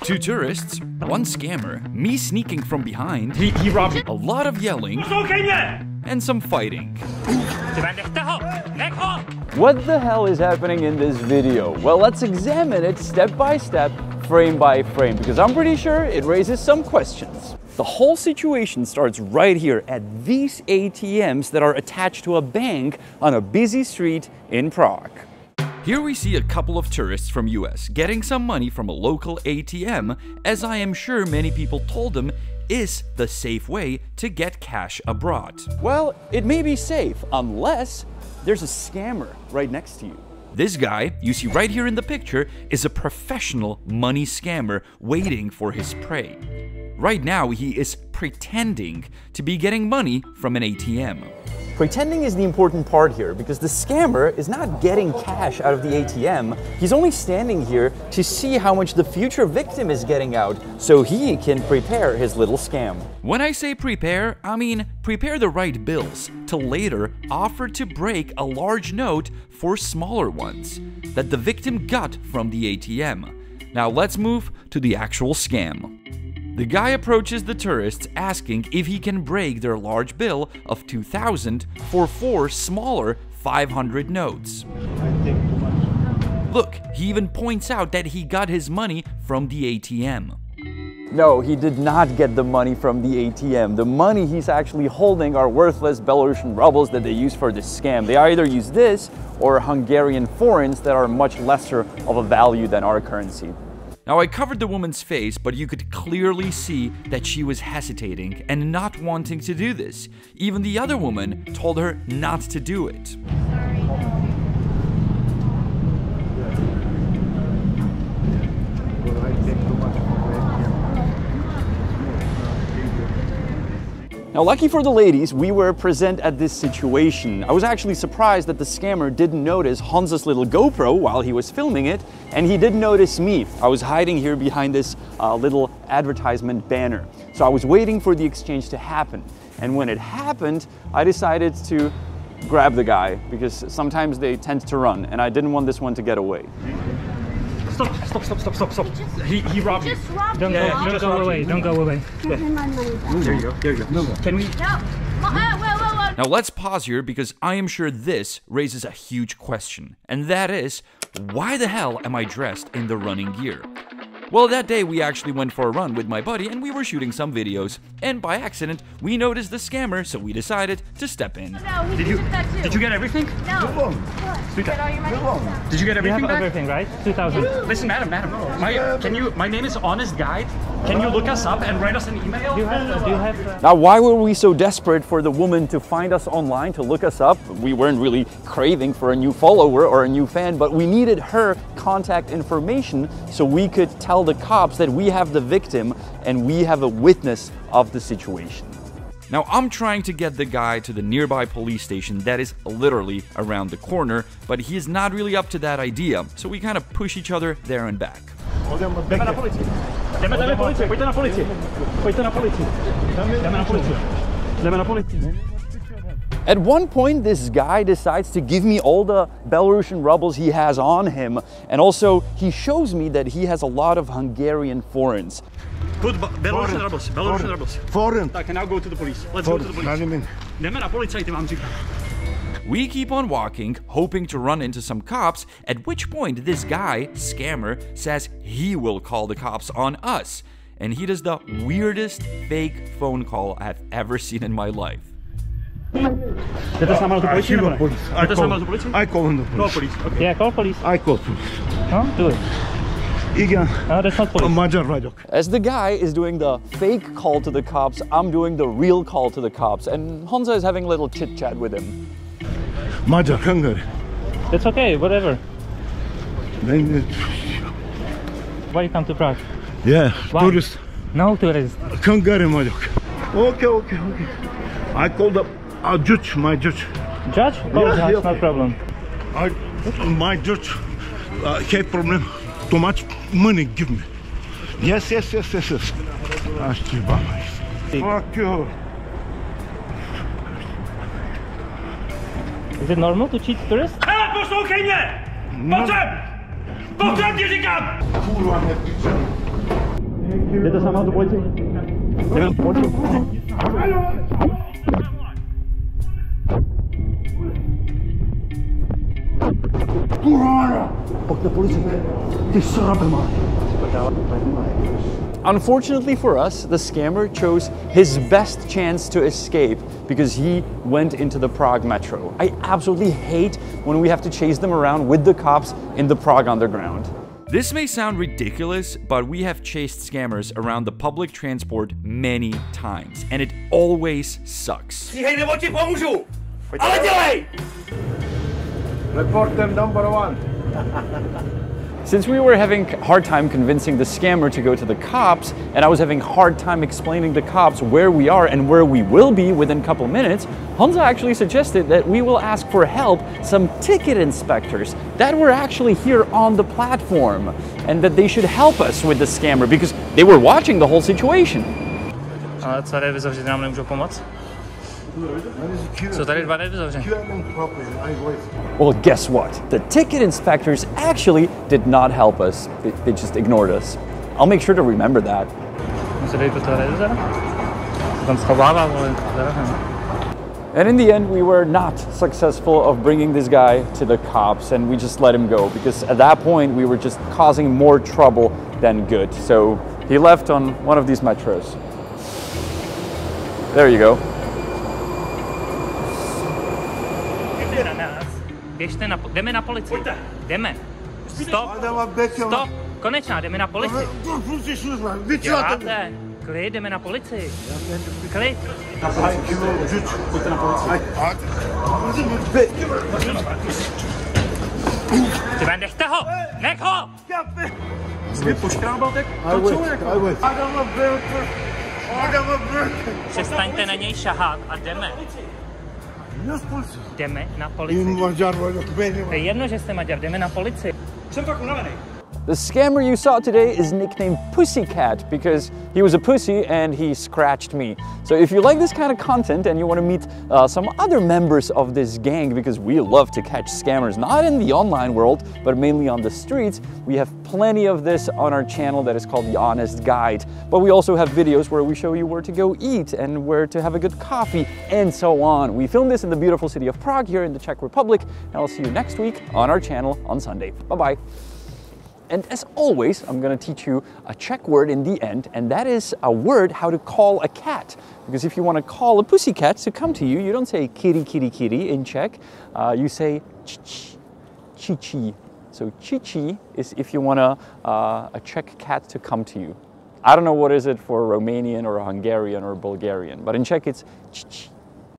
Two tourists, one scammer, me sneaking from behind, He robbed me. a lot of yelling, and some fighting. What the hell is happening in this video? Well, let's examine it step by step, frame by frame, because I'm pretty sure it raises some questions. The whole situation starts right here at these ATMs that are attached to a bank on a busy street in Prague. Here we see a couple of tourists from US getting some money from a local ATM, as I am sure many people told them is the safe way to get cash abroad. Well, it may be safe unless there's a scammer right next to you. This guy you see right here in the picture is a professional money scammer waiting for his prey. Right now he is pretending to be getting money from an ATM. Pretending is the important part here because the scammer is not getting cash out of the ATM. He's only standing here to see how much the future victim is getting out so he can prepare his little scam. When I say prepare, I mean prepare the right bills to later offer to break a large note for smaller ones that the victim got from the ATM. Now let's move to the actual scam. The guy approaches the tourists asking if he can break their large bill of 2,000 for 4 smaller 500 notes. Look, he even points out that he got his money from the ATM. No, he did not get the money from the ATM. The money he's actually holding are worthless Belarusian rubles that they use for this scam. They either use this or Hungarian forints that are much lesser of a value than our currency. Now I covered the woman's face, but you could clearly see that she was hesitating and not wanting to do this. Even the other woman told her not to do it. Now, lucky for the ladies, we were present at this situation. I was actually surprised that the scammer didn't notice Honza's little GoPro while he was filming it, and he didn't notice me. I was hiding here behind this little advertisement banner. So I was waiting for the exchange to happen. And when it happened, I decided to grab the guy, because sometimes they tend to run, and I didn't want this one to get away. Stop. He robbed me. Don't go away. Don't go away. There you go. No. Can we? No. Now let's pause here because I am sure this raises a huge question, and that is, why the hell am I dressed in the running gear? Well, that day we actually went for a run with my buddy and we were shooting some videos, and by accident we noticed the scammer, so we decided to step in. No, Did you get everything? No. Did you get everything? You have back? everything, right? 2,000. Listen, madam. My name is Honest Guide. Can you look us up and write us an email? Do you have Now, why were we so desperate for the woman to find us online, to look us up? We weren't really craving for a new follower or a new fan, but we needed her contact information so we could tell the cops that we have the victim and we have a witness of the situation. Now I'm trying to get the guy to the nearby police station that is literally around the corner, but he is not really up to that idea, so we kind of push each other there and back. At one point, this guy decides to give me all the Belarusian rubles he has on him, and also he shows me that he has a lot of Hungarian forints. Good Belarusian rubles. Foreign. I can now go to the police. Let's go to the police. We keep on walking, hoping to run into some cops, at which point this guy, scammer, says he will call the cops on us. And he does the weirdest fake phone call I've ever seen in my life. I call the police. Okay. Yeah, call police. I call police. Huh? Do it. No, that's not police. As the guy is doing the fake call to the cops, I'm doing the real call to the cops, and Honza is having a little chit chat with him. Magyar, Hungary. That's okay, whatever. Why you come to Prague? Yeah, Why? tourist. No tourist. Hungary vagyok. Okay. I called up our judge, my judge. Judge? Call Yeah, judge, yeah, no okay. problem. My judge have problem. Too much money give me. Yes. Fuck you. Is it normal to cheat tourists? Poslouchej mě! Pojďem! Ti říkám! Kurwa, nie piszę. Jdete sama do policii? Jdeme do policii. Pojďte policii. Ty srabe máš. Unfortunately for us, the scammer chose his best chance to escape because he went into the Prague metro. I absolutely hate when we have to chase them around with the cops in the Prague underground. This may sound ridiculous, but we have chased scammers around the public transport many times, and it always sucks. Reporter number 1. Since we were having a hard time convincing the scammer to go to the cops, and I was having a hard time explaining to the cops where we are and where we will be within a couple minutes, Honza actually suggested that we will ask for help some ticket inspectors that were actually here on the platform, and that they should help us with the scammer because they were watching the whole situation. Ale co revizoři nám nemůžou pomoct? Co tady dva revizoři? Well, guess what? The ticket inspectors actually did not help us. They just ignored us. I'll make sure to remember that. Musí dojít do toho revizora? Se tam schovává, vole. And in the end, we were not successful of bringing this guy to the cops, and we just let him go because at that point we were just causing more trouble than good. So he left on one of these metros. There you go. Běžte na, jdeme na policii. Jdeme. Stop. Stop. Konečná, jdeme na policii. Děláte. Klid, jdeme na policii. Klid. Pojďte na policii. Ty nechte ho! Nech ho! Jsi poškrábal tak? Přestaňte na něj šahat a jdeme. Jdeme na policii. To je jedno, že jste Maďar, jdeme na policii. Jsem fakt unavený. The scammer you saw today is nicknamed Pussycat because he was a pussy and he scratched me. So if you like this kind of content and you want to meet some other members of this gang, because we love to catch scammers, not in the online world, but mainly on the streets, we have plenty of this on our channel that is called The Honest Guide. But we also have videos where we show you where to go eat and where to have a good coffee and so on. We filmed this in the beautiful city of Prague here in the Czech Republic, and I'll see you next week on our channel on Sunday. Bye-bye. And as always, I'm going to teach you a Czech word in the end, and that is a word how to call a cat. Because if you want to call a pussycat to come to you, you don't say kitty, kitty, kitty in Czech. You say chichi, chichi. So chichi is if you want a Czech cat to come to you. I don't know what is it for Romanian or Hungarian or Bulgarian, but in Czech it's chichi.